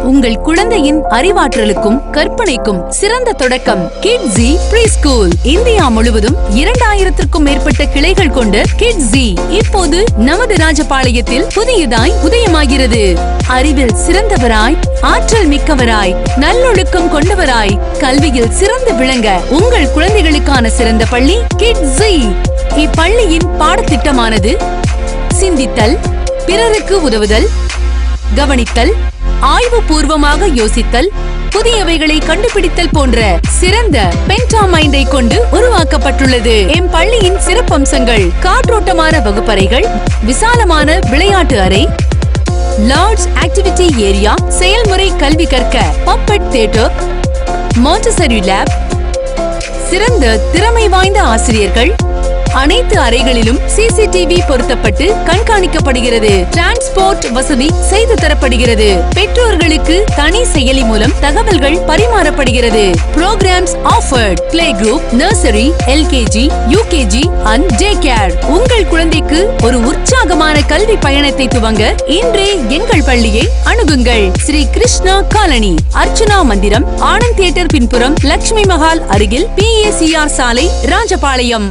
உங்கள் குழந்தையின் அறிவாற்றலுக்கும் கற்பனைக்கும் சிறந்த தொடக்கம் கிட்ஸி ப்ரீ ஸ்கூல். இந்தியா முழுவதும் 2000க்கும் மேற்பட்ட கிளைகள் கொண்ட கிட்ஸி இப்போது நமது ராஜபாளையத்தில் புதியதாய் உதயமாகிறது. அறிவில் சிறந்தவராய், ஆற்றல் மிக்கவராய், நல்லொழுக்கம் கொண்டவராய், கல்வியில் சிறந்து விளங்க உங்கள் குழந்தைகளுக்கான சிறந்த பள்ளி கிட்ஸி. இப்பள்ளியின் பாடத்திட்டமானது சிந்தித்தல், பிறருக்கு உதவுதல், கவனித்தல், ஆய்வு பூர்வமாக யோசித்தல், புதியவைகளை கண்டுபிடித்தல் போன்ற சிறந்த பென்டா மைண்டை கொண்டு உருவாக்கப்பட்டுள்ளது. எம் பள்ளியின் சிறப்பம்சங்கள் காற்றோட்டமான வகுப்பறைகள், விசாலமான விளையாட்டு அறை, லார்ஜ் ஆக்டிவிட்டி ஏரியா, செயல்முறை கல்வி கற்க பப்பட் தியேட்டர், மாண்டசரி லேப், சிறந்த திறமை வாய்ந்த ஆசிரியர்கள், அனைத்து அறைகளிலும் சிசிடிவி பொருத்தப்பட்டு கண்காணிக்கப்படுகிறது. டிரான்ஸ்போர்ட் வசதி செய்து தரப்படுகிறது. பெற்றோர்களுக்கு தனி செயலி மூலம் தகவல்கள் பரிமாறப்படுகிறது. Programs offered. Play group, nursery, LKG, UKG and day care. உங்கள் குழந்தைக்கு ஒரு உற்சாகமான கல்வி பயணத்தை துவங்க இன்றே எங்கள் பள்ளியை அணுகுங்கள். ஸ்ரீ கிருஷ்ணா காலனி, அர்ச்சனா மந்திரம், ஆனந்த் தியேட்டர் பின்புறம், லட்சுமி மஹால் அருகில், PACR சாலை, ராஜபாளையம்.